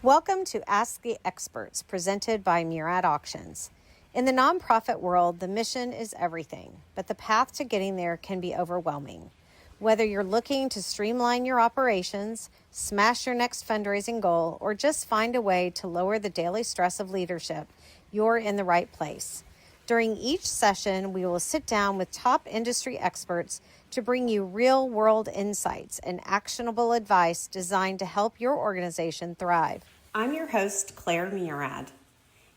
Welcome to Ask the Experts, presented by Murad Auctions. In the nonprofit world, the mission is everything, but the path to getting there can be overwhelming. Whether you're looking to streamline your operations, smash your next fundraising goal, or just find a way to lower the daily stress of leadership, you're in the right place. During each session, we will sit down with top industry experts to bring you real-world insights and actionable advice designed to help your organization thrive. I'm your host, Claire Murad.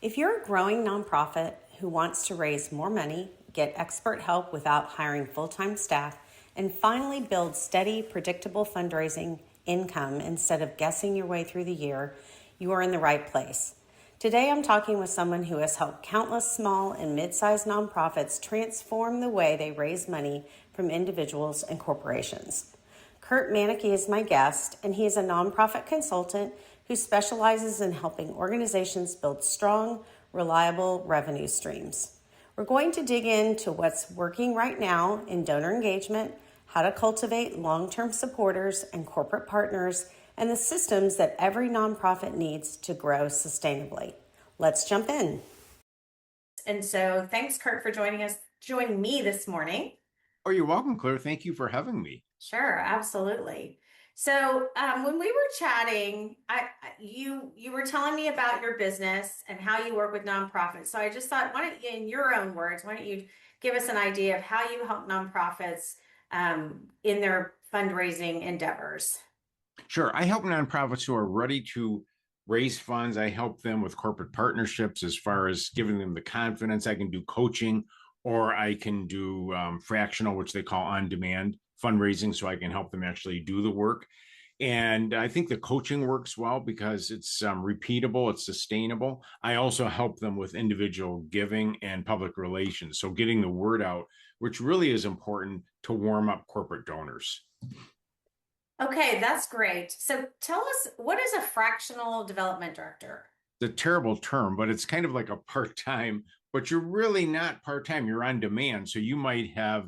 If you're a growing nonprofit who wants to raise more money, get expert help without hiring full-time staff, and finally build steady, predictable fundraising income instead of guessing your way through the year, you are in the right place. Today, I'm talking with someone who has helped countless small and mid-sized nonprofits transform the way they raise money from individuals and corporations. Kirt Manecke is my guest, and he is a nonprofit consultant who specializes in helping organizations build strong, reliable revenue streams. We're going to dig into what's working right now in donor engagement, how to cultivate long-term supporters and corporate partners, and the systems that every nonprofit needs to grow sustainably. Let's jump in. And so thanks, Kirt, for joining me this morning. Oh, you're welcome, Claire. Thank you for having me. Sure, absolutely. So when we were chatting, you were telling me about your business and how you work with nonprofits. So I just thought, why don't you, in your own words, why don't you give us an idea of how you help nonprofits in their fundraising endeavors? Sure. I help nonprofits who are ready to raise funds. I help them with corporate partnerships as far as giving them the confidence. I can do coaching, or I can do fractional, which they call on-demand fundraising, so I can help them actually do the work. And I think the coaching works well because it's repeatable, it's sustainable. I also help them with individual giving and public relations. So getting the word out, which really is important to warm up corporate donors. Okay, that's great. So tell us, what is a fractional development director? It's a terrible term, but it's kind of like a part-time, but you're really not part-time. You're on demand. So you might have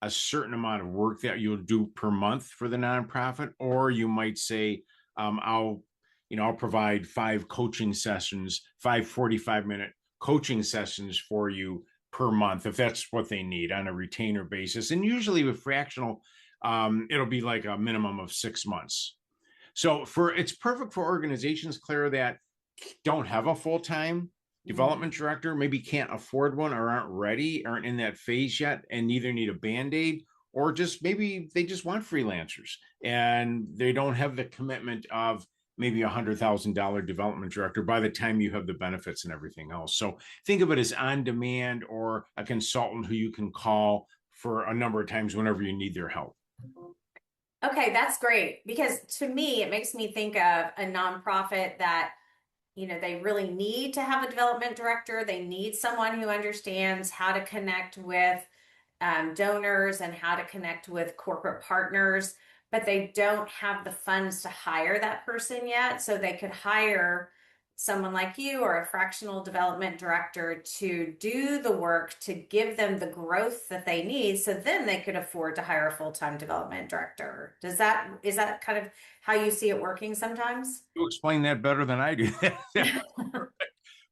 a certain amount of work that you'll do per month for the nonprofit, or you might say, I'll provide 5 coaching sessions, 5 45-minute coaching sessions for you per month, if that's what they need on a retainer basis. And usually with fractional, it'll be like a minimum of 6 months. So it's perfect for organizations, Claire, that don't have a full-time development director, maybe can't afford one, or aren't in that phase yet, and neither need a Band-Aid, or just maybe they just want freelancers and they don't have the commitment of maybe $100,000 development director by the time you have the benefits and everything else. So think of it as on demand, or a consultant who you can call for a number of times whenever you need their help. Okay, that's great, because to me, it makes me think of a nonprofit that, they really need to have a development director. They need someone who understands how to connect with donors and how to connect with corporate partners, but they don't have the funds to hire that person yet. So they could hire someone like you or a fractional development director to do the work to give them the growth that they need, so then they could afford to hire a full-time development director. Is that kind of how you see it working sometimes? You explain that better than I do.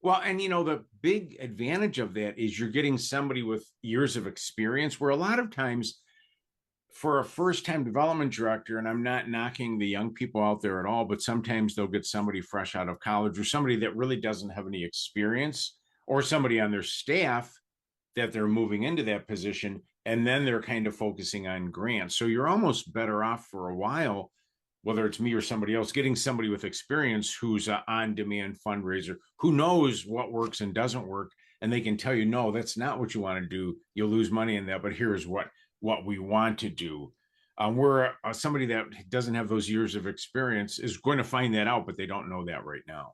Well, and the big advantage of that is you're getting somebody with years of experience, where a lot of times for a first-time development director, and I'm not knocking the young people out there at all, but sometimes they'll get somebody fresh out of college, or somebody that really doesn't have any experience, or somebody on their staff that they're moving into that position, and then they're kind of focusing on grants. So you're almost better off for a while, whether it's me or somebody else, getting somebody with experience who's an on-demand fundraiser, who knows what works and doesn't work, and they can tell you, no, that's not what you want to do. You'll lose money in that, but here's what we want to do. Where somebody that doesn't have those years of experience is going to find that out, but they don't know that right now.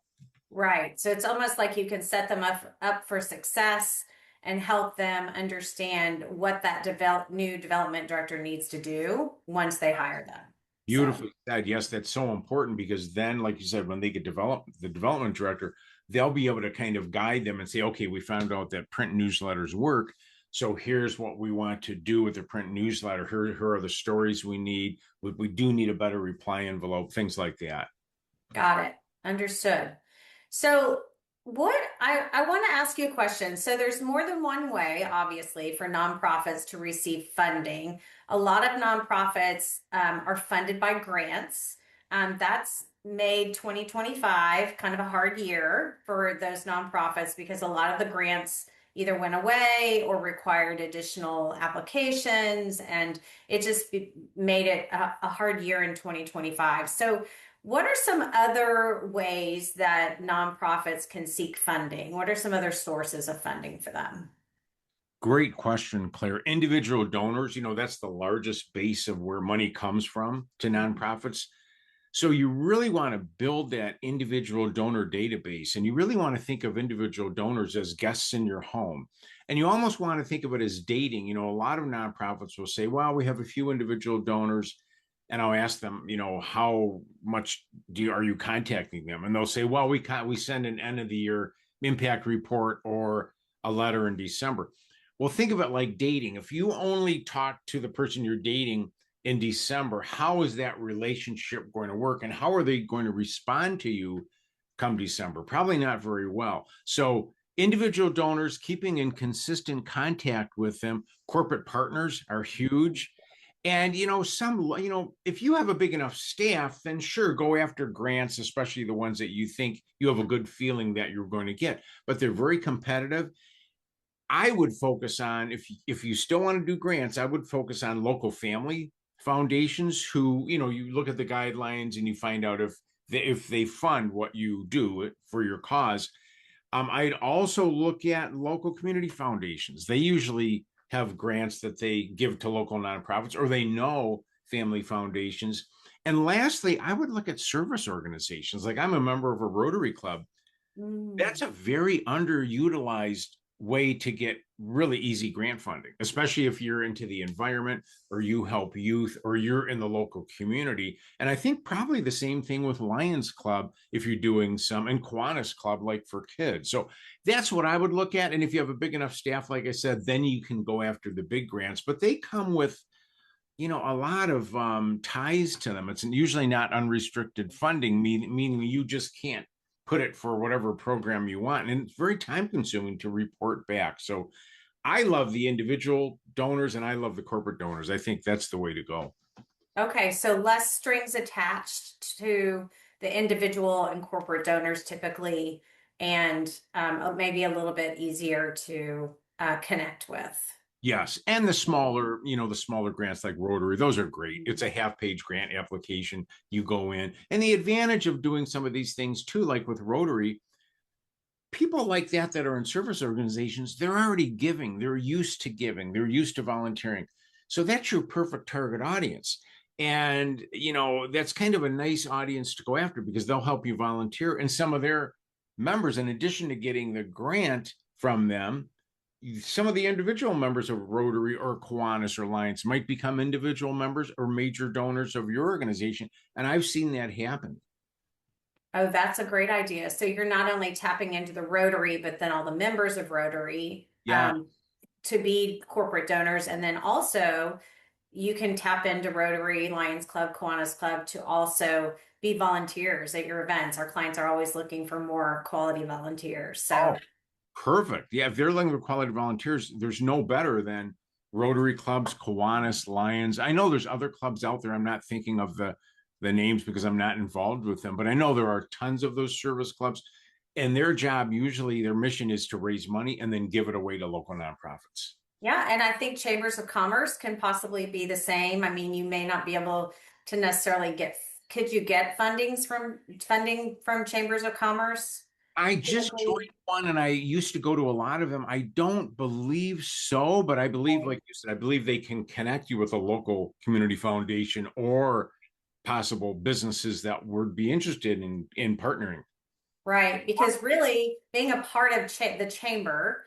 Right. So it's almost like you can set them up for success and help them understand what that new development director needs to do once they hire them. Beautifully said. Yes, that's so important, because then, like you said, when they get the development director, they'll be able to kind of guide them and say, okay, we found out that print newsletters work. So here's what we want to do with the print newsletter. Here are the stories we need. We do need a better reply envelope, things like that. Got it. Understood. So, what I want to ask you a question. So, there's more than one way, obviously, for nonprofits to receive funding. A lot of nonprofits are funded by grants. That's made 2025 kind of a hard year for those nonprofits because a lot of the grants either went away or required additional applications, and it just made it a hard year in 2025. So, what are some other ways that nonprofits can seek funding? What are some other sources of funding for them? Great question, Claire. Individual donors, that's the largest base of where money comes from to nonprofits. So you really want to build that individual donor database, and you really want to think of individual donors as guests in your home. And you almost want to think of it as dating. A lot of nonprofits will say, well, we have a few individual donors, and I'll ask them, how much are you contacting them? And they'll say, well, we send an end of the year impact report or a letter in December. Well, think of it like dating. If you only talk to the person you're dating in December, how is that relationship going to work? And how are they going to respond to you come December? Probably not very well. So, individual donors, keeping in consistent contact with them, corporate partners are huge. And, if you have a big enough staff, then sure, go after grants, especially the ones that you think you have a good feeling that you're going to get. But they're very competitive. I would focus on, if you still want to do grants, I would focus on local family foundations who, you look at the guidelines and you find out if they fund what you do for your cause. I'd also look at local community foundations. They usually have grants that they give to local nonprofits, or they know family foundations. And lastly, I would look at service organizations. Like, I'm a member of a Rotary Club. That's Mm. a very underutilized way to get really easy grant funding, especially if you're into the environment or you help youth or you're in the local community. And I think probably the same thing with Lions Club if you're doing some, and Kiwanis Club, like for kids. So that's what I would look at. And if you have a big enough staff, like I said, then you can go after the big grants, but they come with a lot of ties to them. It's usually not unrestricted funding, meaning you just can't put it for whatever program you want. And it's very time consuming to report back. So I love the individual donors and I love the corporate donors. I think that's the way to go. Okay, so less strings attached to the individual and corporate donors typically, and maybe a little bit easier to connect with. Yes. And the smaller grants like Rotary, those are great. It's a half-page grant application. You go in. And the advantage of doing some of these things too, like with Rotary, people like that are in service organizations, they're already giving, they're used to giving, they're used to volunteering. So that's your perfect target audience. And that's kind of a nice audience to go after because they'll help you volunteer. And some of their members, in addition to getting the grant from them, some of the individual members of Rotary or Kiwanis or Lions might become individual members or major donors of your organization. And I've seen that happen. Oh, that's a great idea. So you're not only tapping into the Rotary, but then all the members of Rotary Yeah. to be corporate donors. And then also you can tap into Rotary, Lions Club, Kiwanis Club to also be volunteers at your events. Our clients are always looking for more quality volunteers. So Oh, perfect. Yeah, if they're looking for quality volunteers, there's no better than Rotary clubs, Kiwanis, Lions. I know there's other clubs out there. I'm not thinking of the names because I'm not involved with them, but I know there are tons of those service clubs, and their job, usually their mission is to raise money and then give it away to local nonprofits. yeah, and I think chambers of commerce can possibly be the same. I mean, you may not be able to necessarily could you get funding from chambers of commerce? I just Typically, joined one and I used to go to a lot of them. I don't believe so, but I believe, like you said, I believe they can connect you with a local community foundation or possible businesses that would be interested in partnering. right, because really being a part of the chamber,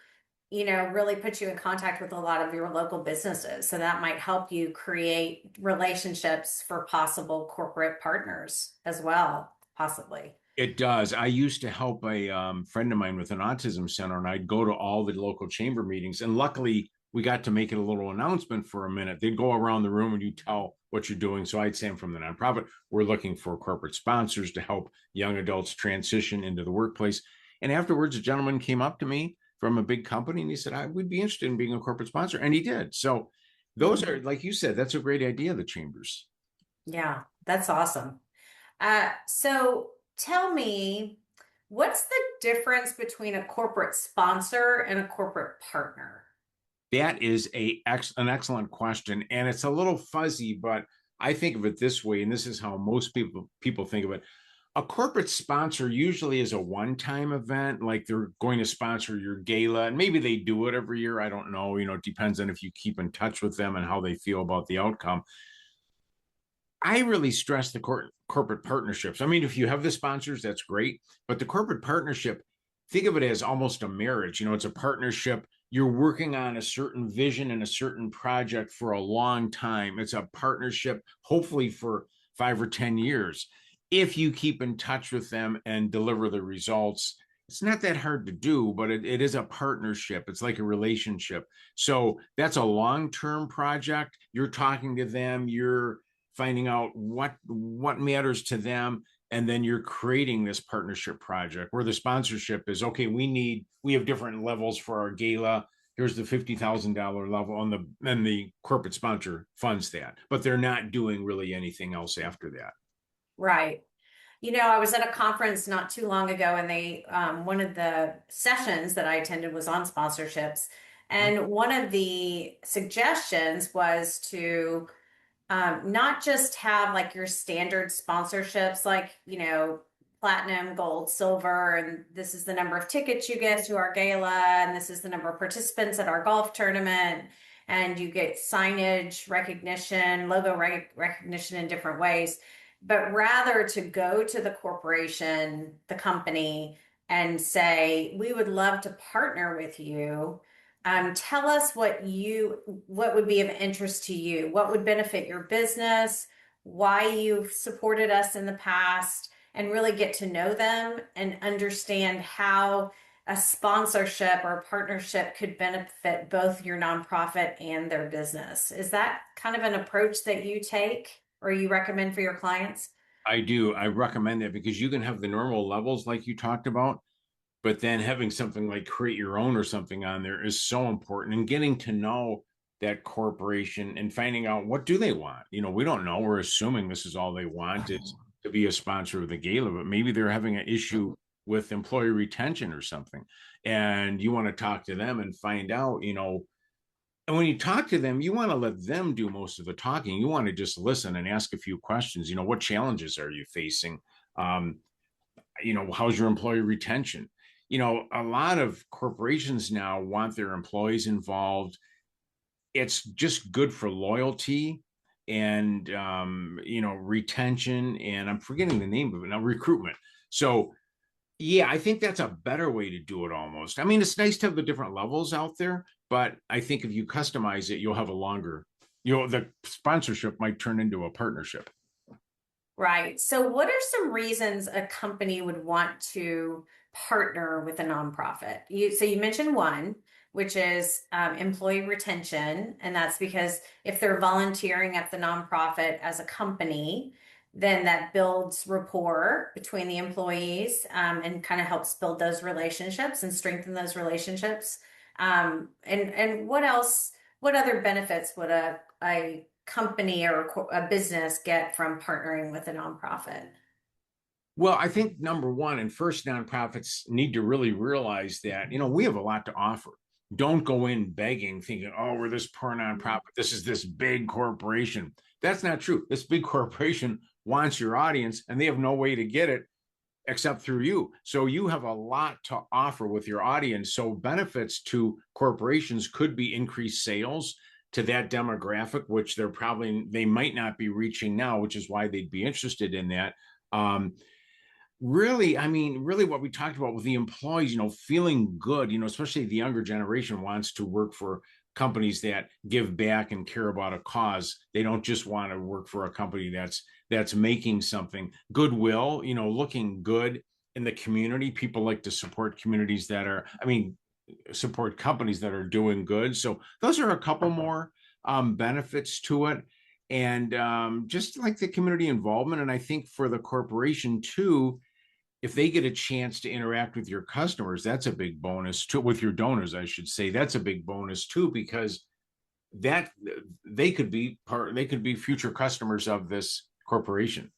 really puts you in contact with a lot of your local businesses. So that might help you create relationships for possible corporate partners as well, possibly. It does. I used to help a friend of mine with an autism center, and I'd go to all the local chamber meetings. And luckily, we got to make it a little announcement for a minute. They'd go around the room and you tell what you're doing. So I'd say I'm from the nonprofit. We're looking for corporate sponsors to help young adults transition into the workplace. And afterwards, a gentleman came up to me from a big company and he said, I would be interested in being a corporate sponsor. And he did. So those are, like you said, that's a great idea, the chambers. Yeah, that's awesome. So tell me, what's the difference between a corporate sponsor and a corporate partner? That is an excellent question, and it's a little fuzzy, but I think of it this way, and this is how most people think of it. A corporate sponsor usually is a one-time event, like they're going to sponsor your gala, and maybe they do it every year. I don't know. It depends on if you keep in touch with them and how they feel about the outcome. I really stress the corporate partnerships. I mean, if you have the sponsors, that's great. But the corporate partnership, think of it as almost a marriage. It's a partnership. You're working on a certain vision and a certain project for a long time. It's a partnership, hopefully for 5 or 10 years. If you keep in touch with them and deliver the results, it's not that hard to do, but it is a partnership. It's like a relationship. So that's a long-term project. You're talking to them, you're finding out what matters to them, and then you're creating this partnership project where the sponsorship is, okay, we have different levels for our gala. Here's the $50,000 level, and the corporate sponsor funds that, but they're not doing really anything else after that. Right. I was at a conference not too long ago, and one of the sessions that I attended was on sponsorships. And one of the suggestions was to not just have like your standard sponsorships, like, platinum, gold, silver, and this is the number of tickets you get to our gala, and this is the number of participants at our golf tournament, and you get signage recognition, logo recognition in different ways, but rather to go to the corporation, the company, and say, we would love to partner with you. Tell us what would be of interest to you, what would benefit your business, why you've supported us in the past, and really get to know them and understand how a sponsorship or a partnership could benefit both your nonprofit and their business. Is that kind of an approach that you take or you recommend for your clients? I do. I recommend that because you can have the normal levels like you talked about, but then having something like create your own or something on there is so important, and getting to know that corporation and finding out what do they want. We don't know. We're assuming this is all they want is to be a sponsor of the gala, but maybe they're having an issue with employee retention or something, and you want to talk to them and find out. And when you talk to them, you want to let them do most of the talking. You want to just listen and ask a few questions. What challenges are you facing? um, how's your employee retention? A lot of corporations now want their employees involved. It's just good for loyalty and retention, and I'm forgetting the name of it now, recruitment. So yeah, I think that's a better way to do it almost. I mean, it's nice to have the different levels out there, but I think if you customize it, you'll have a longer, the sponsorship might turn into a partnership. Right. So, what are some reasons a company would want to partner with a nonprofit? You mentioned one, which is employee retention, and that's because if they're volunteering at the nonprofit as a company, then that builds rapport between the employees, and kind of helps build those relationships and strengthen those relationships. And what else? What other benefits would a company or a business get from partnering with a nonprofit? Well, I think number one, and first, nonprofits need to really realize that, we have a lot to offer. Don't go in begging, thinking, oh, we're this poor nonprofit. This is this big corporation. That's not true. This big corporation wants your audience, and they have no way to get it except through you. So you have a lot to offer with your audience. So benefits to corporations could be increased sales to that demographic, which they might not be reaching now, which is why they'd be interested in that. Really, I mean, really what we talked about with the employees, feeling good, especially the younger generation wants to work for companies that give back and care about a cause. They don't just want to work for a company that's making something. Goodwill, looking good in the community. People like to support communities support companies that are doing good. So those are a couple more benefits to it. and just like the community involvement. And I think for the corporation too, if they get a chance to interact with your customers, that's a big bonus too. With your donors, I should say, that's a big bonus too, because that they could be future customers of this corporation,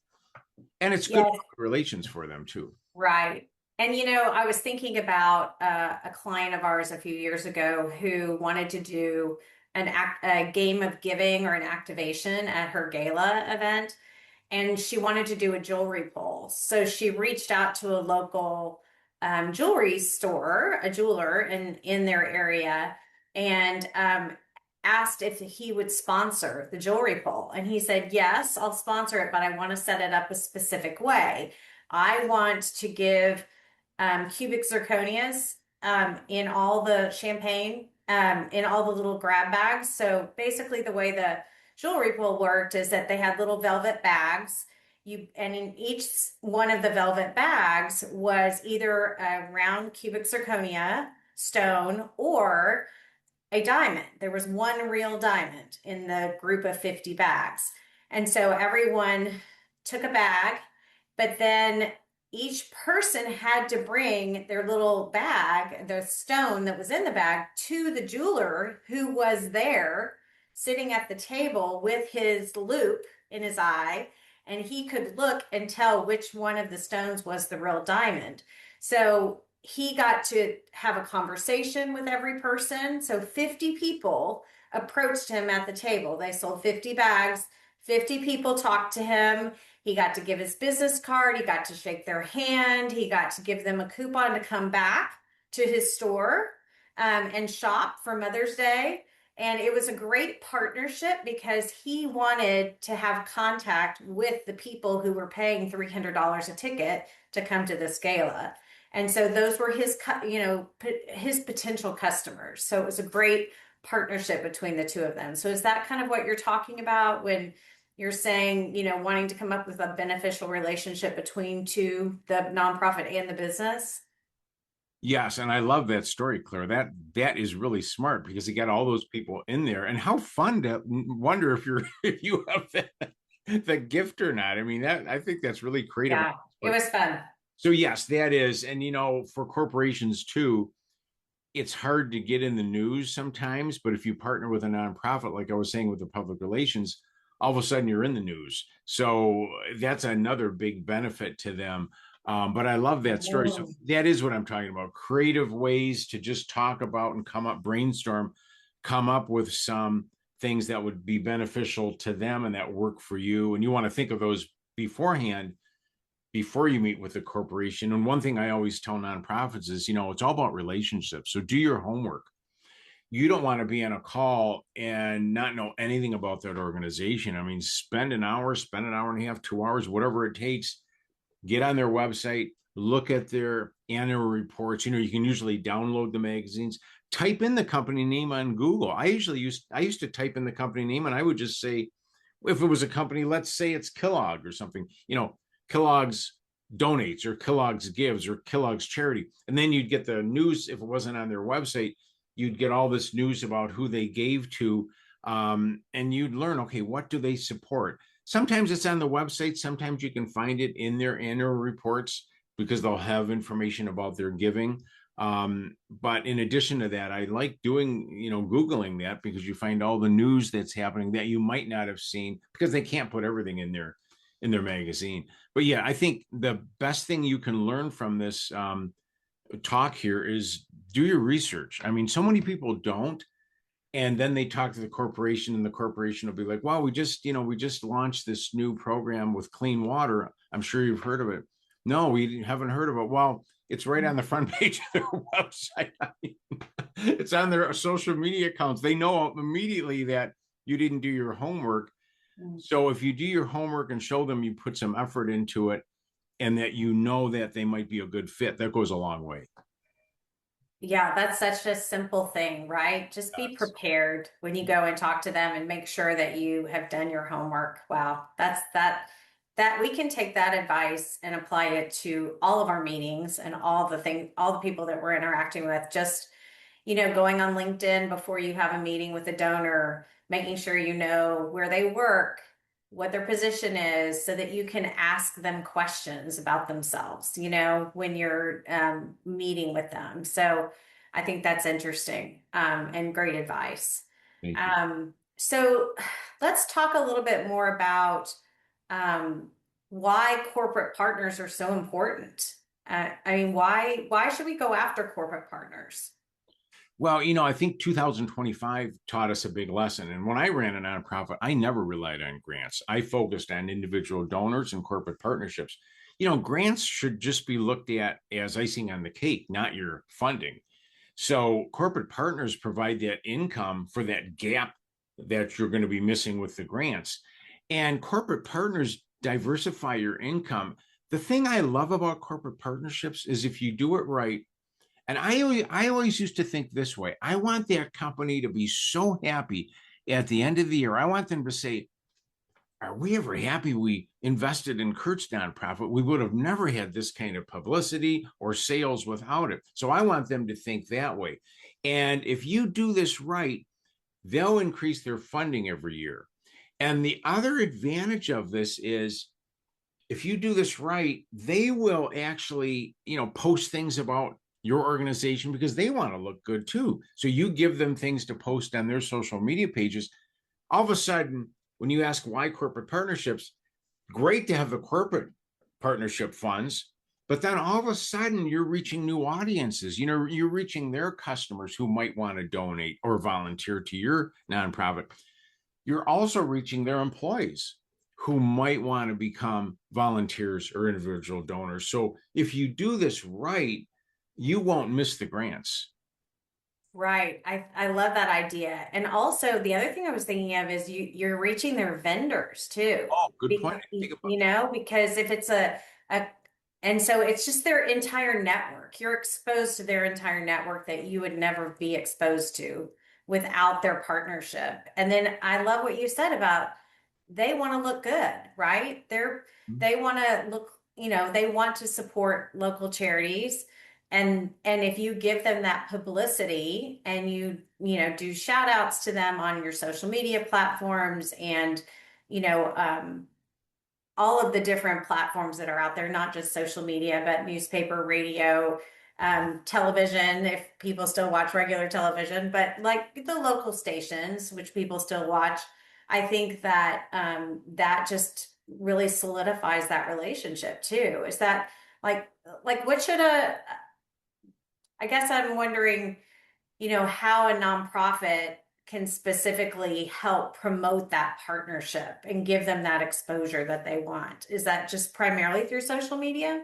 and it's good Yes. relations for them too. Right. And I was thinking about a client of ours a few years ago who wanted to do a game of giving or an activation at her gala event, and she wanted to do a jewelry pull. So she reached out to a local jewelry store, a jeweler in their area, and asked if he would sponsor the jewelry pull. And he said, "Yes, I'll sponsor it, but I want to set it up a specific way. I want to give cubic zirconias in all the champagne, in all the little grab bags." So basically, the way the jewelry pool worked is that they had little velvet bags. And in each one of the velvet bags was either a round cubic zirconia stone or a diamond. There was one real diamond in the group of 50 bags. And so everyone took a bag, but then each person had to bring their little bag, the stone that was in the bag, to the jeweler who was there sitting at the table with his loupe in his eye. And he could look and tell which one of the stones was the real diamond. So he got to have a conversation with every person. So 50 people approached him at the table. They sold 50 bags. 50 people talked to him. He got to give his business card. He got to shake their hand. He got to give them a coupon to come back to his store and shop for Mother's Day. And it was a great partnership because he wanted to have contact with the people who were paying $300 a ticket to come to this gala. And so those were his potential customers. So it was a great partnership between the two of them. So is that kind of what you're talking about when you're saying, wanting to come up with a beneficial relationship between the nonprofit and the business? Yes, and I love that story, Claire. That is really smart because you got all those people in there, and how fun to wonder if you're if you have the gift or not. I mean, that I think that's really creative. Yeah, it But was fun. so yes, that is, and for corporations too, it's hard to get in the news sometimes, but if you partner with a nonprofit, like I was saying with the public relations, all of a sudden you're in the news. So that's another big benefit to them. But I love that story. So Mm. that is what I'm talking about. Creative ways to just talk about and brainstorm, come up with some things that would be beneficial to them and that work for you. And you want to think of those beforehand before you meet with the corporation. And one thing I always tell nonprofits is, it's all about relationships. So do your homework. You don't want to be on a call and not know anything about that organization. I mean, spend an hour, spend an hour and a half, 2 hours, whatever it takes. Get on their website, look at their annual reports. You can usually download the magazines, type in the company name on Google. I used to type in the company name and I would just say, if it was a company, let's say it's Kellogg or something, Kellogg's donates or Kellogg's gives or Kellogg's charity. And then you'd get the news. If it wasn't on their website, you'd get all this news about who they gave to. And you'd learn, okay, what do they support? Sometimes it's on the website. Sometimes you can find it in their annual reports because they'll have information about their giving. But in addition to that, I like doing, Googling that because you find all the news that's happening that you might not have seen because they can't put everything in their magazine. But yeah, I think the best thing you can learn from this talk here is do your research. I mean, so many people don't. And then they talk to the corporation and the corporation will be like, wow, we just launched this new program with clean water. I'm sure you've heard of it. No, we haven't heard of it. Well, it's right on the front page of their website. I mean, it's on their social media accounts. They know immediately that you didn't do your homework. Mm. So if you do your homework and show them you put some effort into it and that that they might be a good fit, that goes a long way. Yeah, that's such a simple thing, right? Just be prepared when you go and talk to them and make sure that you have done your homework. Wow, that we can take that advice and apply it to all of our meetings and all the people that we're interacting with. Just, going on LinkedIn before you have a meeting with a donor, making sure you know where they work, what their position is, so that you can ask them questions about themselves, when you're meeting with them. So I think that's interesting, and great advice. Thank you. So let's talk a little bit more about why corporate partners are so important. I mean, why should we go after corporate partners? Well, I think 2025 taught us a big lesson. And when I ran a nonprofit, I never relied on grants. I focused on individual donors and corporate partnerships. Grants should just be looked at as icing on the cake, not your funding. So corporate partners provide that income for that gap that you're going to be missing with the grants. And corporate partners diversify your income. The thing I love about corporate partnerships is if you do it right, and I always used to think this way. I want that company to be so happy at the end of the year. I want them to say, are we ever happy we invested in Kirt's nonprofit? We would have never had this kind of publicity or sales without it. So I want them to think that way. And if you do this right, they'll increase their funding every year. And the other advantage of this is if you do this right, they will actually, post things about your organization because they want to look good too. So you give them things to post on their social media pages. All of a sudden, when you ask why corporate partnerships, great to have the corporate partnership funds, but then all of a sudden you're reaching new audiences. You're reaching their customers who might want to donate or volunteer to your nonprofit. You're also reaching their employees who might want to become volunteers or individual donors. So if you do this right, you won't miss the grants. Right. I love that idea. And also the other thing I was thinking of is you're reaching their vendors too. Oh, good point. Because, Think about that. because if it's a and so it's just their entire network. You're exposed to their entire network that you would never be exposed to without their partnership. And then I love what you said about they want to look good, right? They want to look, they want to support local charities. And if you give them that publicity and do shout outs to them on your social media platforms and you know all of the different platforms that are out there, not just social media, but newspaper, radio, television, if people still watch regular television, but like the local stations, which people still watch. I think that that just really solidifies that relationship too. Is that like what should I guess I'm wondering, how a nonprofit can specifically help promote that partnership and give them that exposure that they want. Is that just primarily through social media?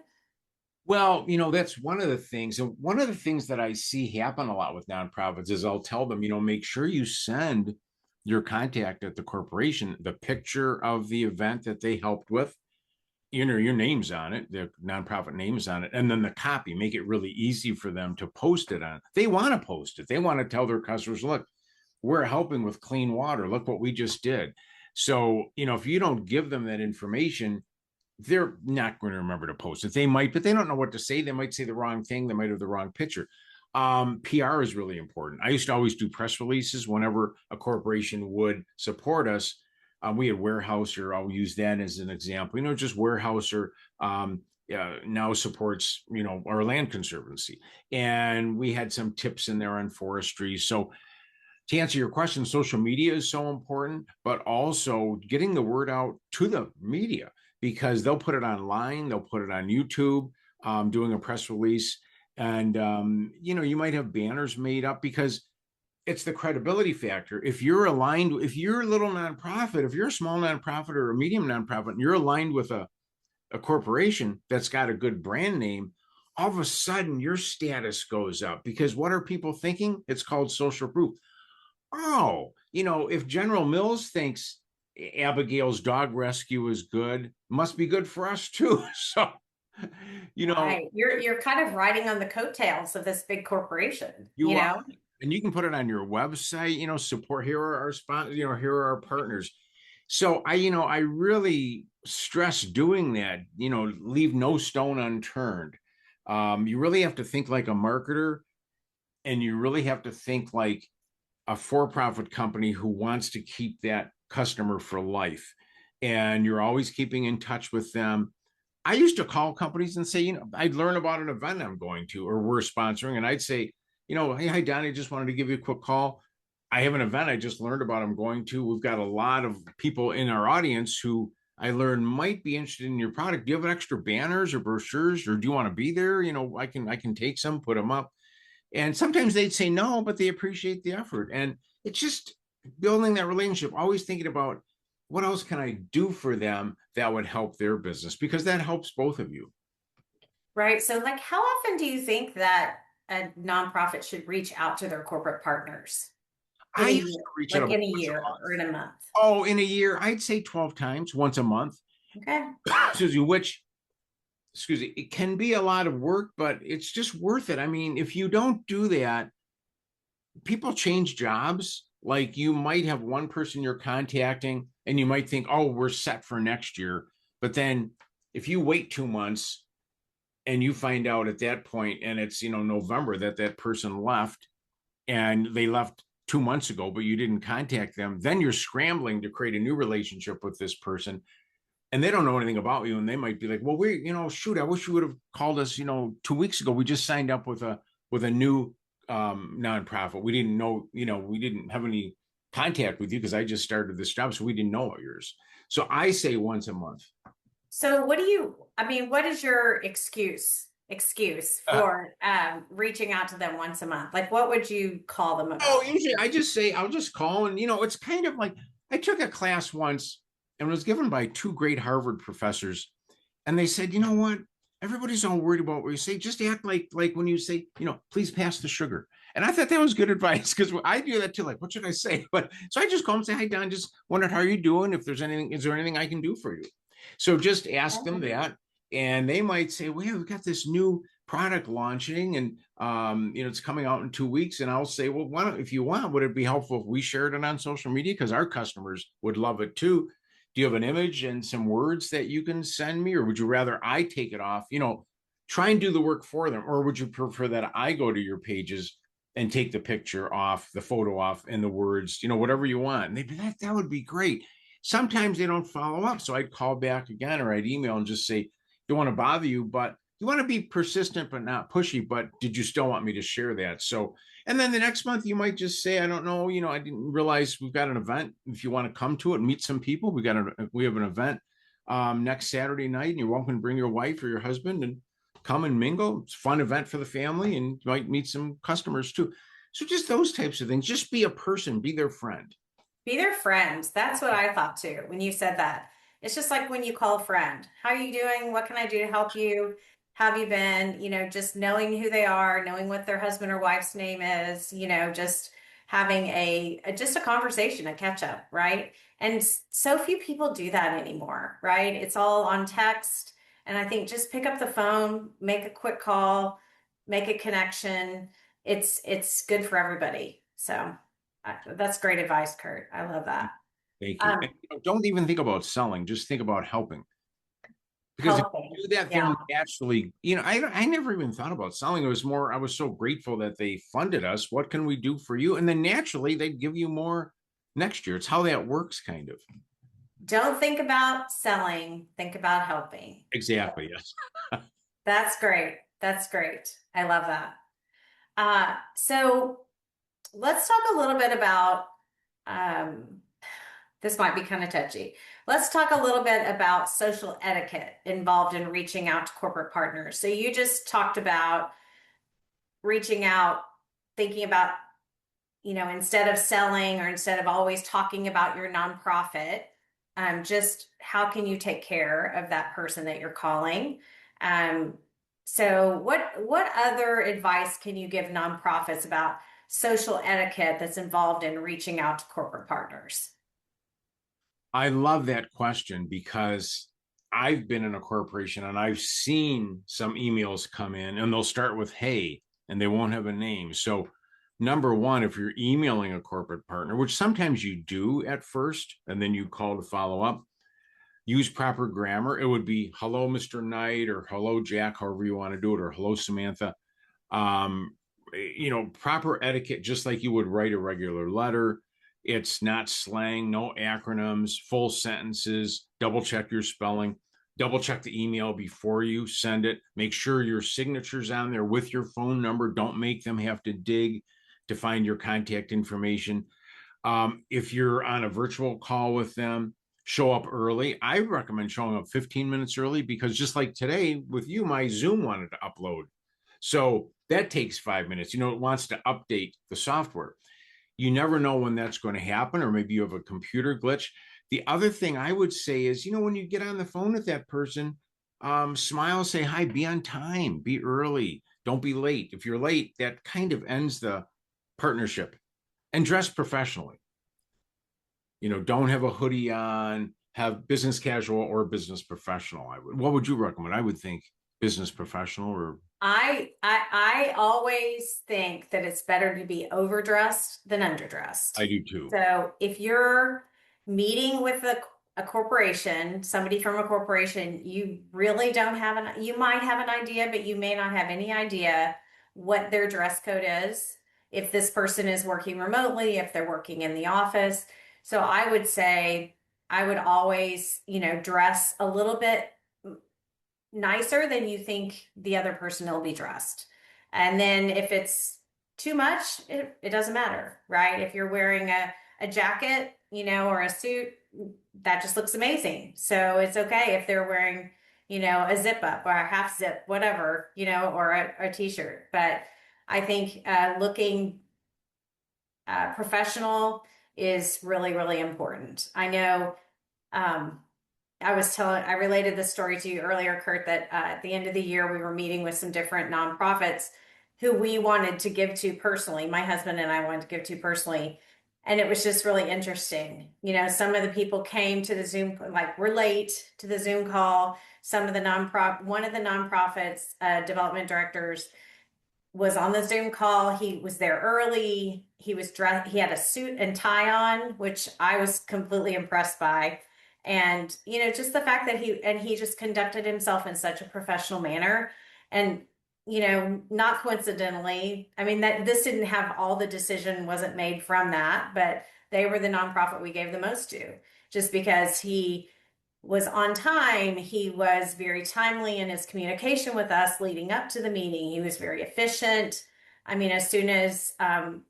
Well, that's one of the things. And one of the things that I see happen a lot with nonprofits is I'll tell them, make sure you send your contact at the corporation the picture of the event that they helped with. Your name's on it, the nonprofit name's on it, and then the copy, make it really easy for them to post it on. They want to post it. They want to tell their customers, look, we're helping with clean water. Look what we just did. So, if you don't give them that information, they're not going to remember to post it. They might, but they don't know what to say. They might say the wrong thing. They might have the wrong picture. PR is really important. I used to always do press releases whenever a corporation would support us. We had Warehouser. I'll use that as an example. Just Warehouser now supports, our land conservancy. And we had some tips in there on forestry. So to answer your question, social media is so important, but also getting the word out to the media because they'll put it online, they'll put it on YouTube, doing a press release. And, you might have banners made up because it's the credibility factor. If you're aligned, if you're a little nonprofit, if you're a small nonprofit or a medium nonprofit, and you're aligned with a corporation that's got a good brand name, all of a sudden your status goes up because what are people thinking? It's called social proof. Oh, if General Mills thinks Abigail's dog rescue is good, must be good for us too. So, Right. You're kind of riding on the coattails of this big corporation, you are, and you can put it on your website, support, here are our sponsors, here are our partners. So I really stress doing that, leave no stone unturned. You really have to think like a marketer. and you really have to think like a for-profit company who wants to keep that customer for life, and you're always keeping in touch with them. I used to call companies and say, I'd learn about an event I'm going to or we're sponsoring, and I'd say, hey, hi, Donnie, just wanted to give you a quick call. I have an event I just learned about I'm going to. We've got a lot of people in our audience who I learned might be interested in your product. Do you have extra banners or brochures, or do you want to be there? I can take some, put them up. And sometimes they'd say no, but they appreciate the effort. And it's just building that relationship, always thinking about what else can I do for them that would help their business, because that helps both of you. Right. So, like, how often do you think that a nonprofit should reach out to their corporate partners in I a used year, to reach out like about in a once a year month. or in a month? Oh, in a year, I'd say 12 times, once a month. Okay. Excuse me, it can be a lot of work, but it's just worth it. I mean, if you don't do that, people change jobs. Like you might have one person you're contacting and you might think, oh, we're set for next year. But then if you wait 2 months and you find out at that point and it's, November that person left, and they left 2 months ago, but you didn't contact them, then you're scrambling to create a new relationship with this person, and they don't know anything about you. And they might be like, well, shoot, I wish you would have called us, 2 weeks ago. We just signed up with a new nonprofit. We didn't know, we didn't have any contact with you because I just started this job. So we didn't know about yours. So I say once a month. So, what is your excuse for reaching out to them once a month? Like, what would you call them Oh, about? usually I just say, I'll just call. And, it's kind of like I took a class once and was given by two great Harvard professors. And they said, you know what? Everybody's all worried about what you say. Just act like when you say, please pass the sugar. And I thought that was good advice, because I do that too. Like, what should I say? But so I just call them and say, hi, Don, just wondered how you doing. If there's anything, is there anything I can do for you? So just ask them that. And they might say, well, yeah, we've got this new product launching, and it's coming out in 2 weeks. And I'll say, well, why don't, if you want, would it be helpful if we shared it on social media? Because our customers would love it too. Do you have an image and some words that you can send me, or would you rather I take it off? Try and do the work for them, or would you prefer that I go to your pages and take the picture off, the photo off, and the words, whatever you want? And they'd be like, that would be great. Sometimes they don't follow up, so I'd call back again, or I'd email and just say, don't want to bother you, but you want to be persistent but not pushy. But did you still want me to share that? So, and then the next month you might just say, I don't know, I didn't realize we've got an event. If you want to come to it, meet some people, we have an event next Saturday night, and you're welcome to bring your wife or your husband and come and mingle. It's a fun event for the family, and you might meet some customers too. So just those types of things. Just be a person, be their friend. Be their friend. That's what I thought too when you said that. It's just like when you call a friend. How are you doing? What can I do to help you? How have you been? Just knowing who they are, knowing what their husband or wife's name is, just having just a conversation, a catch up, right? And so few people do that anymore, right? It's all on text. And I think just pick up the phone, make a quick call, make a connection. It's good for everybody. So that's great advice, Kirt. I love that. Thank you. Um, And don't even think about selling, just think about helping. Because if Helping. you do that, Yeah. they'll naturally, I never even thought about selling. It was more, I was so grateful that they funded us. What can we do for you? And then naturally they'd give you more next year. It's how that works, kind of. Don't think about selling, think about helping. Exactly. Yes. That's great. That's great. I love that. So let's talk a little bit about um, this might be kind of touchy. Let's talk a little bit about social etiquette involved in reaching out to corporate partners. So you just talked about reaching out, thinking about, instead of selling or instead of always talking about your nonprofit, just how can you take care of that person that you're calling? Um, so what other advice can you give nonprofits about social etiquette that's involved in reaching out to corporate partners? I love that question, because I've been in a corporation and I've seen some emails come in and they'll start with hey, and they won't have a name. So, number one, if you're emailing a corporate partner, which sometimes you do at first, and then you call to follow up, use proper grammar. It would be hello, Mr. Knight, or hello, Jack, however you want to do it, or hello, Samantha. Um, proper etiquette, just like you would write a regular letter. It's not slang, no acronyms, full sentences, double check your spelling, double check the email before you send it. Make sure your signature's on there with your phone number. Don't make them have to dig to find your contact information. If you're on a virtual call with them, show up early. I recommend showing up 15 minutes early because just like today with you, my Zoom wanted to upload. So that takes 5 minutes. It wants to update the software. You never know when that's going to happen, or maybe you have a computer glitch. The other thing I would say is, when you get on the phone with that person, smile, say hi, be on time, be early, don't be late. If you're late, that kind of ends the partnership. And dress professionally. Don't have a hoodie on, have business casual or business professional. What would you recommend? I would think business professional or. I always think that it's better to be overdressed than underdressed. I do too. So if you're meeting with a corporation, somebody from a corporation, you really don't have you might have an idea, but you may not have any idea what their dress code is. If this person is working remotely, if they're working in the office. So I would say I would always, dress a little bit nicer than you think the other person will be dressed. And then if it's too much, it doesn't matter, right? If you're wearing a jacket, or a suit, that just looks amazing. So it's okay if they're wearing, a zip up or a half zip, whatever, or a t-shirt. But I think looking professional is really, really important. I know I related this story to you earlier, Kirt, that at the end of the year, we were meeting with some different nonprofits who we wanted to give to personally. My husband and I wanted to give to personally. And it was just really interesting. Some of the people came to the Zoom, like we're late to the Zoom call. One of the nonprofits, development directors, was on the Zoom call. He was there early. He was dressed, he had a suit and tie on, which I was completely impressed by. And, just the fact that he just conducted himself in such a professional manner. And, not coincidentally, I mean, that this didn't have all the decision wasn't made from that, but they were the nonprofit we gave the most to, just because he was on time. He was very timely in his communication with us leading up to the meeting. He was very efficient. I mean, as soon as,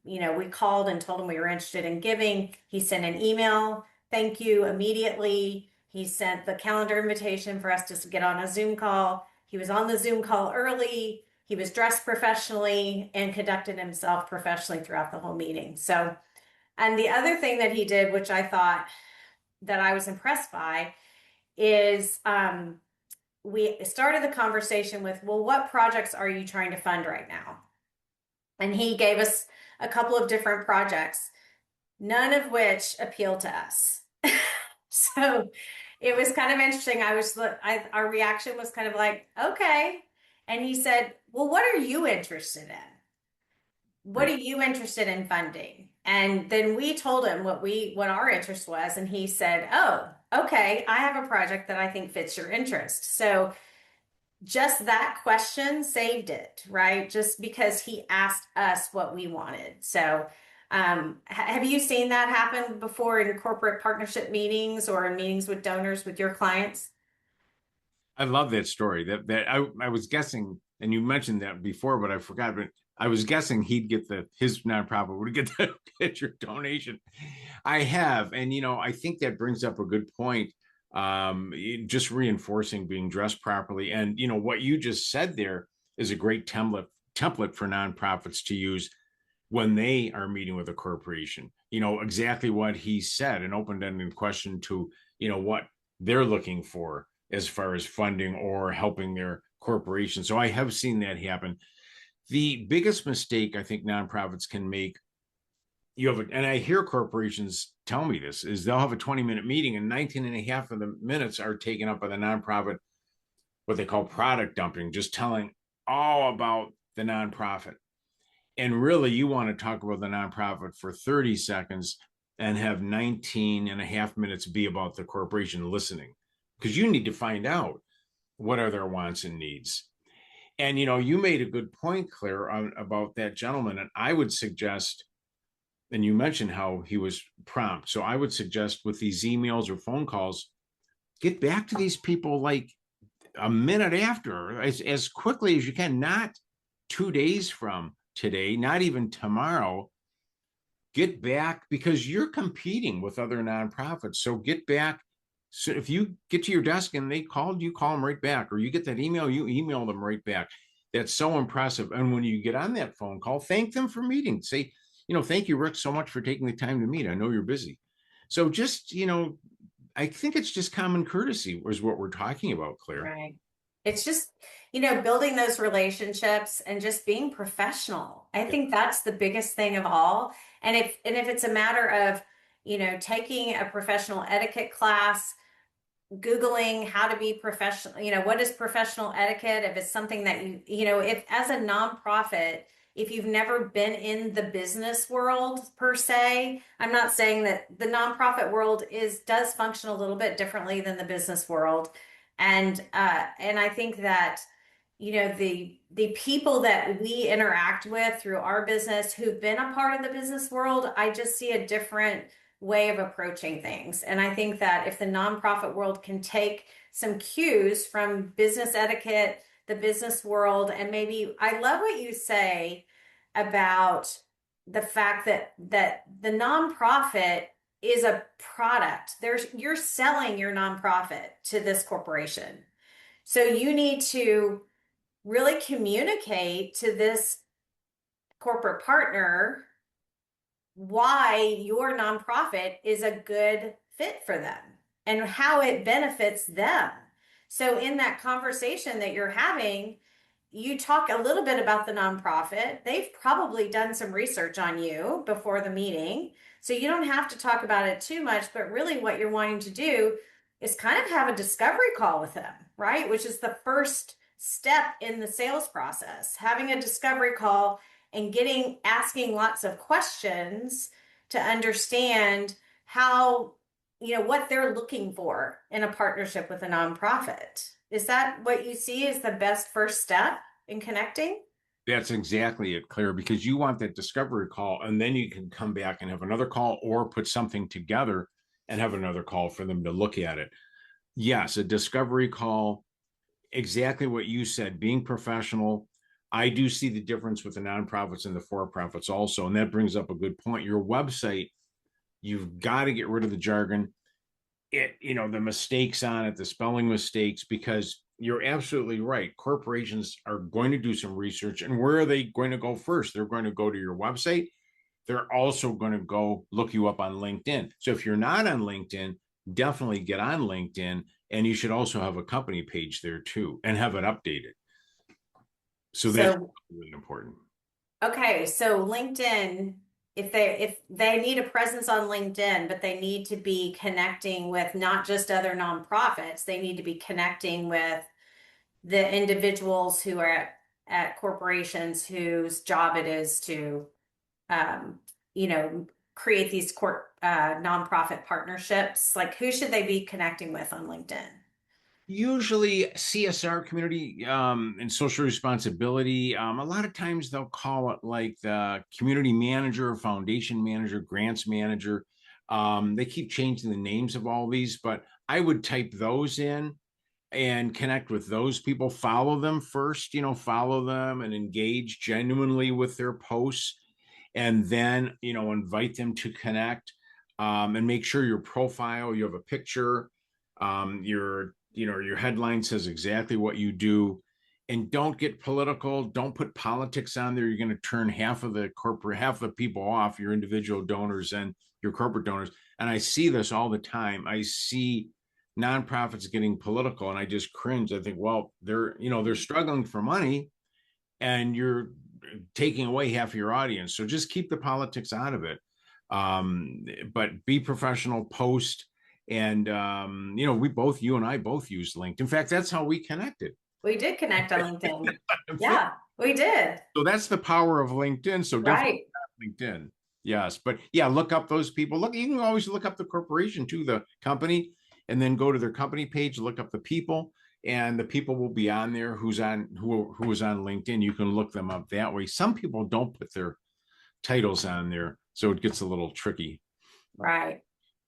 we called and told him we were interested in giving, he sent an email. Thank you immediately. He sent the calendar invitation for us to get on a Zoom call. He was on the Zoom call early. He was dressed professionally and conducted himself professionally throughout the whole meeting. So, and the other thing that he did, which I thought that I was impressed by, is we started the conversation with, well, what projects are you trying to fund right now? And he gave us a couple of different projects, none of which appeal to us. So it was kind of interesting. Our reaction was kind of like, okay. And he said, well, what are you interested in? What are you interested in funding? And then we told him what our interest was. And he said, oh, okay, I have a project that I think fits your interest. So just that question saved it, right? Just because he asked us what we wanted. So have you seen that happen before in corporate partnership meetings or in meetings with donors with your clients? I love that story. That I was guessing, and you mentioned that before, but I forgot. But I was guessing he'd get his nonprofit would get your donation. I have, and I think that brings up a good point. Just reinforcing being dressed properly, and what you just said there is a great template for nonprofits to use when they are meeting with a corporation. Exactly what he said, an open-ended question to what they're looking for as far as funding or helping their corporation. So I have seen that happen. The biggest mistake I think nonprofits can make, and I hear corporations tell me this, is they'll have a 20-minute meeting and 19 and a half of the minutes are taken up by the nonprofit, what they call product dumping, just telling all about the nonprofit. And really, you want to talk about the nonprofit for 30 seconds and have 19 and a half minutes be about the corporation listening, because you need to find out what are their wants and needs. And, you made a good point, Claire, about that gentleman. And I would suggest, and you mentioned how he was prompt. So I would suggest with these emails or phone calls, get back to these people like a minute after, as quickly as you can, not 2 days from today, not even tomorrow. Get back, because you're competing with other nonprofits. So get back. So if you get to your desk and they called, you call them right back, or you get that email, you email them right back. That's so impressive. And when you get on that phone call, thank them for meeting. Say, thank you, Rick, so much for taking the time to meet. I know you're busy. So just, I think it's just common courtesy is what we're talking about, Claire. Right. It's just, building those relationships and just being professional. I think that's the biggest thing of all. And if it's a matter of, taking a professional etiquette class, Googling how to be professional, what is professional etiquette? If it's something that if as a nonprofit, if you've never been in the business world per se, I'm not saying that the nonprofit world does function a little bit differently than the business world. And I think that, the people that we interact with through our business who've been a part of the business world, I just see a different way of approaching things. And I think that if the nonprofit world can take some cues from business etiquette, the business world, and maybe I love what you say about the fact that the nonprofit is a product. You're selling your nonprofit to this corporation. So you need to really communicate to this corporate partner why your nonprofit is a good fit for them and how it benefits them. So in that conversation that you're having, you talk a little bit about the nonprofit. They've probably done some research on you before the meeting. So you don't have to talk about it too much, but really what you're wanting to do is kind of have a discovery call with them, right? Which is the first step in the sales process, having a discovery call and asking lots of questions to understand how, what they're looking for in a partnership with a nonprofit. Is that what you see as the best first step in connecting? That's exactly it, Claire, because you want that discovery call, and then you can come back and have another call or put something together and have another call for them to look at it. Yes, a discovery call, exactly what you said, being professional. I do see the difference with the nonprofits and the for-profits also. And that brings up a good point. Your website, you've got to get rid of the jargon, the mistakes on it, the spelling mistakes, because you're absolutely right. Corporations are going to do some research. And where are they going to go first? They're going to go to your website. They're also going to go look you up on LinkedIn. So if you're not on LinkedIn, definitely get on LinkedIn. And you should also have a company page there too, and have it updated. So that's really important. Okay, so LinkedIn, if they need a presence on LinkedIn, but they need to be connecting with not just other nonprofits, they need to be connecting with the individuals who are at corporations whose job it is to, um, create these nonprofit partnerships. Like, who should they be connecting with on LinkedIn? Usually CSR, community and social responsibility. A lot of times they'll call it like the community manager, foundation manager, grants manager. They keep changing the names of all these, but I would type those in and connect with those people. Follow them first, follow them and engage genuinely with their posts, and then invite them to connect, and make sure your profile, you have a picture, your headline says exactly what you do, and don't get political. Don't put politics on there. You're going to turn half of the people off, your individual donors and your corporate donors. And I see this all the time. I see nonprofits getting political, and I just cringe. I think, well, they're struggling for money, and you're taking away half of your audience. So just keep the politics out of it. But be professional, post, and you and I both use LinkedIn. In fact, that's how we connected. We did connect on LinkedIn. Yeah, we did. So that's the power of LinkedIn. So definitely LinkedIn. Yes. But yeah, look up those people. You can always look up the corporation too, the company, and then go to their company page, look up the people, and the people will be on there who is on LinkedIn. You can look them up that way. Some people don't put their titles on there, so it gets a little tricky. Right.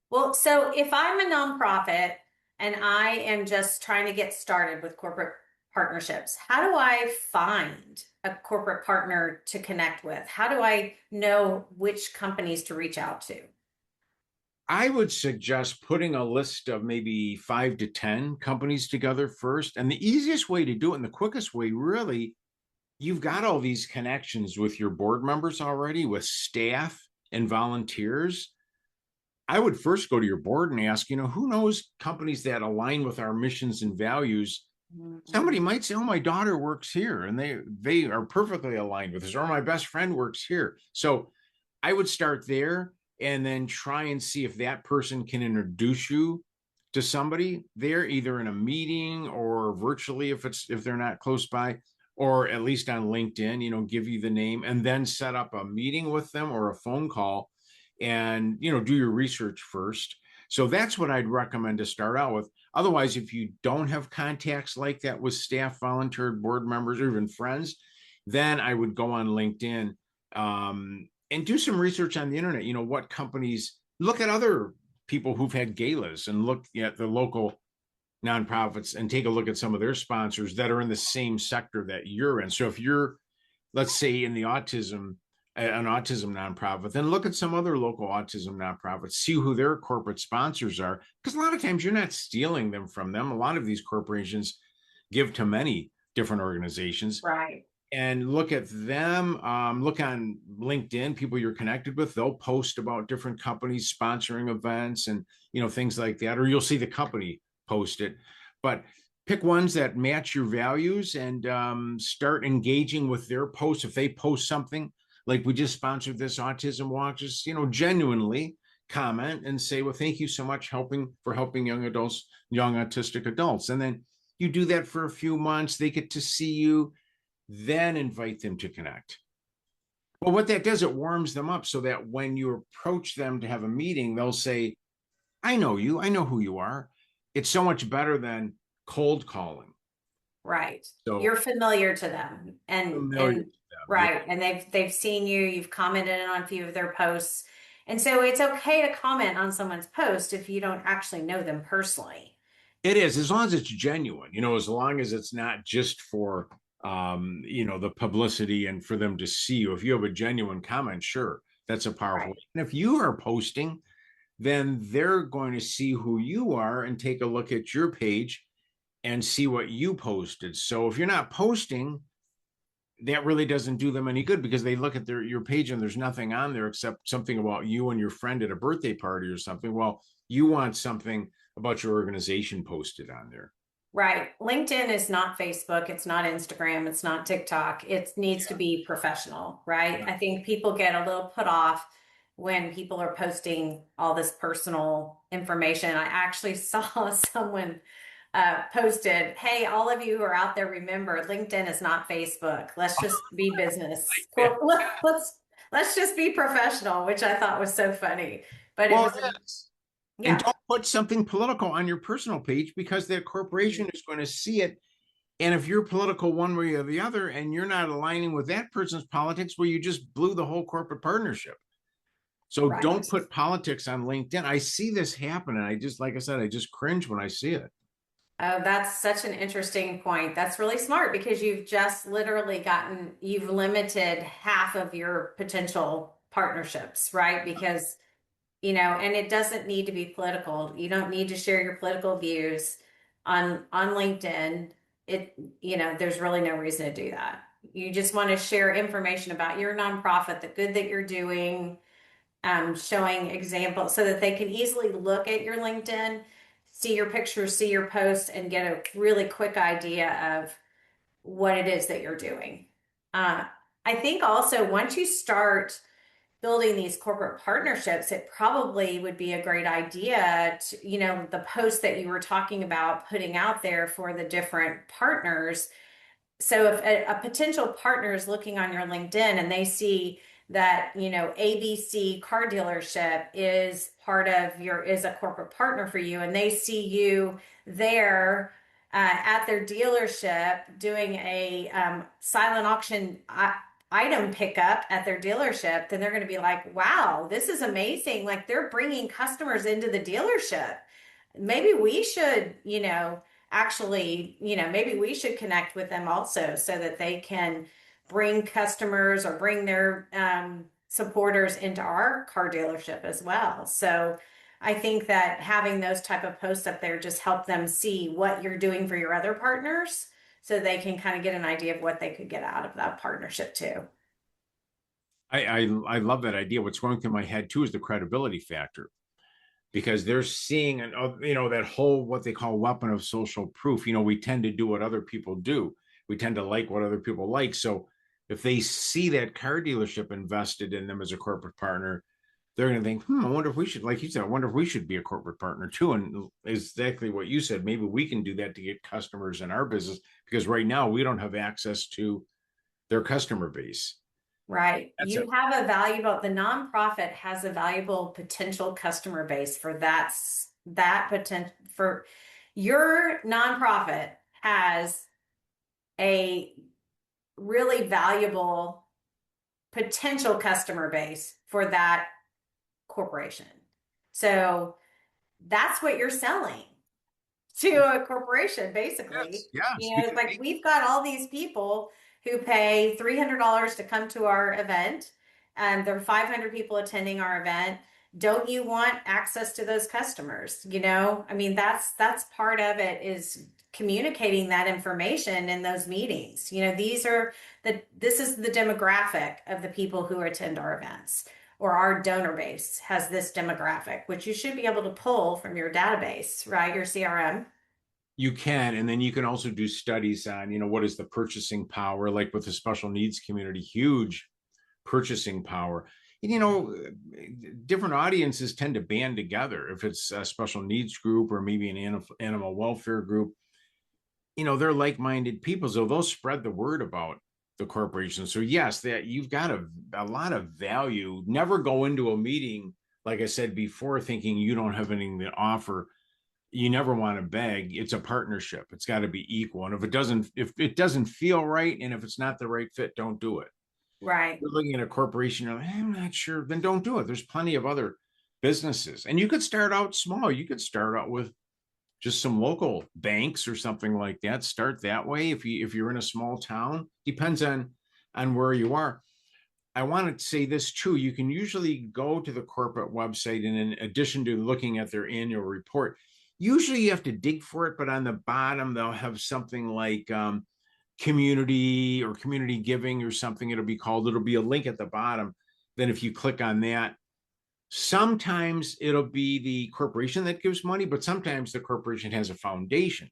Well, so if I'm a nonprofit and I am just trying to get started with corporate partnerships, how do I find a corporate partner to connect with? How do I know which companies to reach out to? I would suggest putting a list of maybe 5 to 10 companies together first. And the easiest way to do it and the quickest way, really, you've got all these connections with your board members already, with staff and volunteers. I would first go to your board and ask, who knows companies that align with our missions and values. Somebody might say, "Oh, my daughter works here," and they are perfectly aligned with us, or my best friend works here. So I would start there and then try and see if that person can introduce you to somebody there, either in a meeting or virtually if they're not close by, or at least on LinkedIn, give you the name and then set up a meeting with them or a phone call and do your research first. So that's what I'd recommend to start out with. Otherwise, if you don't have contacts like that with staff, volunteer board members, or even friends, then I would go on LinkedIn and do some research on the internet. What companies, look at other people who've had galas and look at the local nonprofits and take a look at some of their sponsors that are in the same sector that you're in. So if you're, let's say, in the an autism nonprofit, then look at some other local autism nonprofits, see who their corporate sponsors are, because a lot of times you're not stealing them from them. A lot of these corporations give to many different organizations. Right. And look at them. Look on LinkedIn, people you're connected with. They'll post about different companies sponsoring events and things like that, or you'll see the company post it. But pick ones that match your values and start engaging with their posts. If they post something like, "We just sponsored this autism walk," just genuinely comment and say, "Well, thank you so much for helping young adults, young autistic adults." And then you do that for a few months. They get to see you, then invite them to connect. Well, what that does, it warms them up so that when you approach them to have a meeting, they'll say, "I know you, I know who you are." It's so much better than cold calling. Right. So You're familiar to them familiar and with them. Yeah. right. And they've seen you, you've commented on a few of their posts. And so it's okay to comment on someone's post if you don't actually know them personally. It is, as long as it's genuine, as long as it's not just for the publicity and for them to see you. If you have a genuine comment, sure, that's a powerful. Right. And if you are posting, then they're going to see who you are and take a look at your page and see what you posted. So if you're not posting, that really doesn't do them any good, because they look at your page and there's nothing on there except something about you and your friend at a birthday party or something. Well, you want something about your organization posted on there. Right. LinkedIn is not Facebook. It's not Instagram. It's not TikTok. It needs to be professional, right? Yeah. I think people get a little put off when people are posting all this personal information. I actually saw someone posted, "Hey, all of you who are out there, remember, LinkedIn is not Facebook. Let's just be business. Yeah. Let's just be professional," which I thought was so funny. But it Well, was, it is. And yeah, don't put something political on your personal page, because that corporation is going to see it. And if you're political one way or the other and you're not aligning with that person's politics, well, you just blew the whole corporate partnership. So right. don't put politics on LinkedIn. I see this happen, and like I said, I just cringe when I see it. Oh, that's such an interesting point. That's really smart because you've just literally you've limited half of your potential partnerships, right? Because, and it doesn't need to be political. You don't need to share your political views on LinkedIn. There's really no reason to do that. You just want to share information about your nonprofit, the good that you're doing, showing examples so that they can easily look at your LinkedIn, see your pictures, see your posts, and get a really quick idea of what it is that you're doing. Uh, I think also once you start building these corporate partnerships, it probably would be a great idea to, the post that you were talking about putting out there for the different partners. So if a potential partner is looking on your LinkedIn and they see that, ABC car dealership is is a corporate partner for you, and they see you there, at their dealership doing a silent auction item pickup at their dealership, then they're going to be like, wow, this is amazing. Like they're bringing customers into the dealership. Maybe we should, actually, maybe we should connect with them also so that they can bring customers or bring their supporters into our car dealership as well. So I think that having those type of posts up there just help them see what you're doing for your other partners so they can kind of get an idea of what they could get out of that partnership too. I love that idea. What's going through my head too is the credibility factor, because they're seeing that whole what they call weapon of social proof. We tend to do what other people do. We tend to like what other people like. So if they see that car dealership invested in them as a corporate partner, they're going to think, I wonder if we should, like you said, I wonder if we should be a corporate partner too. And exactly what you said, maybe we can do that to get customers in our business, because right now we don't have access to their customer base. Right. That's it. The nonprofit has a valuable potential customer base for that potential for your nonprofit has a really valuable potential customer base for that corporation. So that's what you're selling to a corporation, basically. Yes, yes, It's because like we've got all these people who pay $300 to come to our event, and there are 500 people attending our event. Don't you want access to those customers? I mean, that's part of it, is communicating that information in those meetings. This is the demographic of the people who attend our events, or our donor base has this demographic, which you should be able to pull from your database, right? Your CRM. you can, and then you can also do studies on, what is the purchasing power, like with the special needs community, huge purchasing power. And, different audiences tend to band together. If it's a special needs group or maybe an animal welfare group, they're like-minded people, so they'll spread the word about the corporation. So yes, that you've got a lot of value. Never go into a meeting, like I said before, thinking you don't have anything to offer. You never want to beg. It's a partnership. It's got to be equal. And if it doesn't feel right, and if it's not the right fit, don't do it. Right. You're looking at a corporation, you're like, I'm not sure, then don't do it. There's plenty of other businesses. And you could start out small. You could start out with just some local banks or something like that. Start that way. If you're in a small town, depends on where you are. I want to say this too. You can usually go to the corporate website, and in addition to looking at their annual report, usually you have to dig for it, but on the bottom, they'll have something like community or community giving or something. It'll be a link at the bottom. Then if you click on that, sometimes it'll be the corporation that gives money, but sometimes the corporation has a foundation.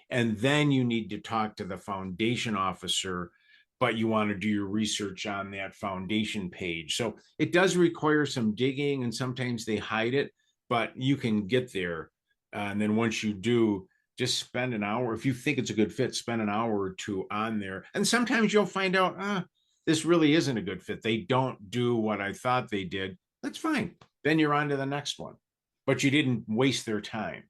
And then you need to talk to the foundation officer, but you want to do your research on that foundation page. So it does require some digging, and sometimes they hide it, but you can get there. And then once you do, just spend an hour. If you think it's a good fit, spend an hour or two on there. And sometimes you'll find out, this really isn't a good fit. They don't do what I thought they did. That's fine. Then you're on to the next one. But you didn't waste their time.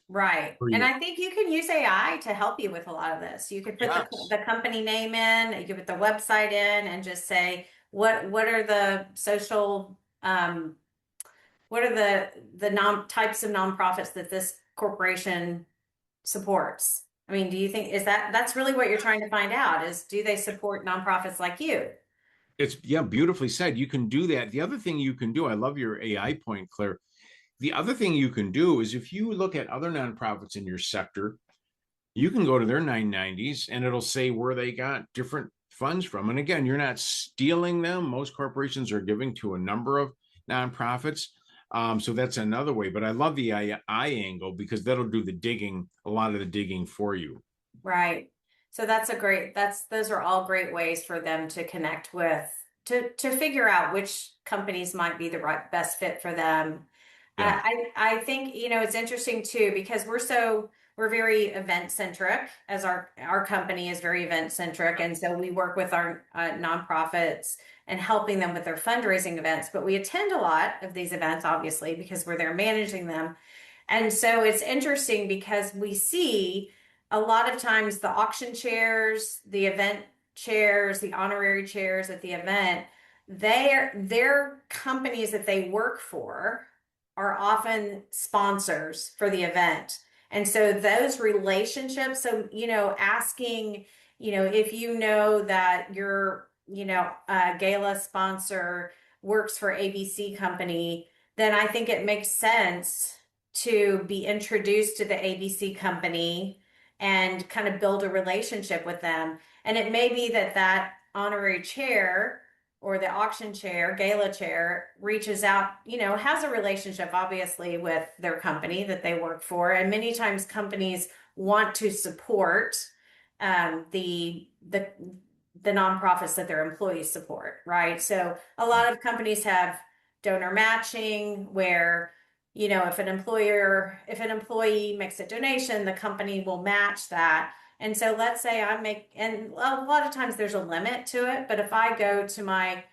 Right. For And you. I think you can use AI to help you with a lot of this. You could put Yes. the company name in, you could put the website in, and just say, what are the social, what are the non types of nonprofits that this corporation supports? I mean, do you think that's really what you're trying to find out, is do they support nonprofits like you? It's, yeah, beautifully said. You can do that. The other thing you can do, I love your AI point, Claire. The other thing you can do is, if you look at other nonprofits in your sector, you can go to their 990s and it'll say where they got different funds from. And again, you're not stealing them. Most corporations are giving to a number of nonprofits. So that's another way. But I love the AI angle, because that'll do a lot of the digging for you. Right. So those are all great ways for them to connect with, to figure out which companies might be the best fit for them. Yeah. I think, it's interesting too, because we're very event centric, as our company is very event centric. And so we work with our nonprofits and helping them with their fundraising events, but we attend a lot of these events, obviously, because we're there managing them. And so it's interesting because we see a lot of times the auction chairs, the event chairs, the honorary chairs at the event, their companies that they work for are often sponsors for the event. And so those relationships, so asking, if you know that your, gala sponsor works for ABC company, then I think it makes sense to be introduced to the ABC company and kind of build a relationship with them. And it may be that that honorary chair or the auction chair, gala chair, reaches out, has a relationship obviously with their company that they work for. And many times companies want to support the nonprofits that their employees support, right? So a lot of companies have donor matching where if an employee makes a donation, the company will match that. And so let's say and a lot of times there's a limit to it, but if I go to my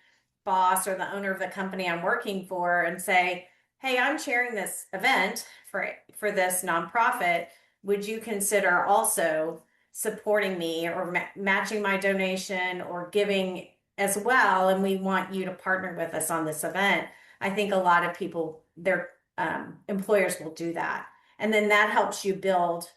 boss or the owner of the company I'm working for and say, hey, I'm chairing this event for this nonprofit, would you consider also supporting me or matching my donation or giving as well? And we want you to partner with us on this event. I think a lot of people, their employers will do that. And then that helps you build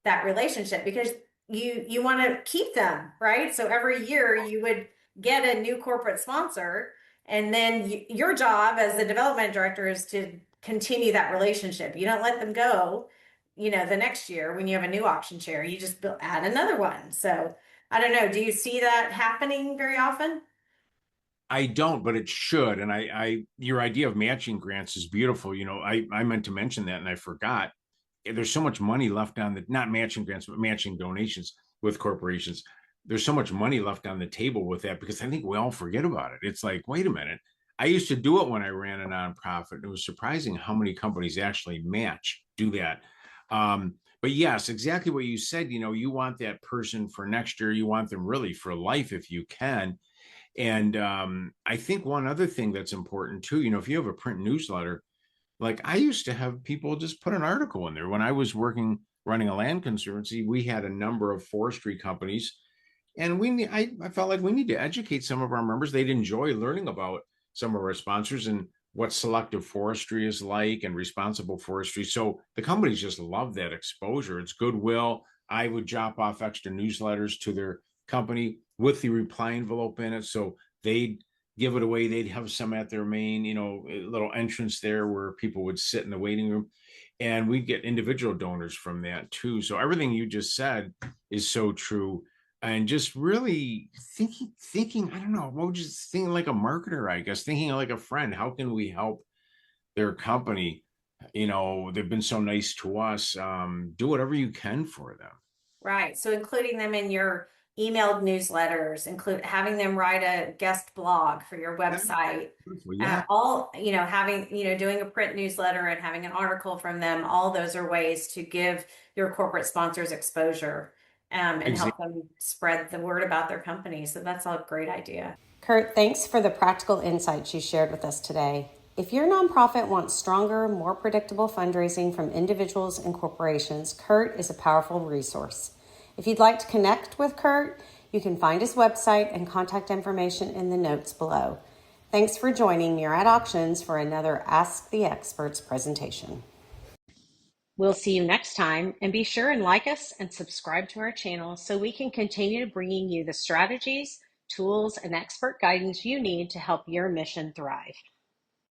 that relationship because you want to keep them, right? So every year you would get a new corporate sponsor, and then your job as the development director is to continue that relationship. You don't let them go, the next year when you have a new auction chair, you just add another one. So I don't know. Do you see that happening very often? I don't, but it should. And your idea of matching grants is beautiful. I meant to mention that and I forgot. There's so much money left on the, not matching grants, but matching donations with corporations. There's so much money left on the table with that because I think we all forget about it. It's like, wait a minute. I used to do it when I ran a nonprofit. It was surprising how many companies actually do that. But yes, exactly what you said. You want that person for next year. You want them really for life if you can. And I think one other thing that's important too, if you have a print newsletter, like I used to have people just put an article in there. When I was running a land conservancy, we had a number of forestry companies, and I felt like we need to educate some of our members. They'd enjoy learning about some of our sponsors and what selective forestry is like and responsible forestry. So the companies just love that exposure. It's goodwill. I would drop off extra newsletters to their company with the reply envelope in it. So they'd give it away. They'd have some at their main, little entrance there where people would sit in the waiting room. And we'd get individual donors from that too. So everything you just said is so true. And just really thinking, I don't know, what would you thinking like a marketer, I guess, thinking like a friend. How can we help their company? They've been so nice to us. Do whatever you can for them. Right. So including them in your emailed newsletters, include having them write a guest blog for your website. Yeah. All, having, doing a print newsletter and having an article from them, all those are ways to give your corporate sponsors exposure and Exactly. help them spread the word about their company. So that's a great idea. Kirt, thanks for the practical insights you shared with us today. If your nonprofit wants stronger, more predictable fundraising from individuals and corporations, Kirt is a powerful resource. If you'd like to connect with Kirt, you can find his website and contact information in the notes below. Thanks for joining Murad Auctions for another Ask the Experts presentation. We'll see you next time, and be sure and like us and subscribe to our channel so we can continue bringing you the strategies, tools, and expert guidance you need to help your mission thrive.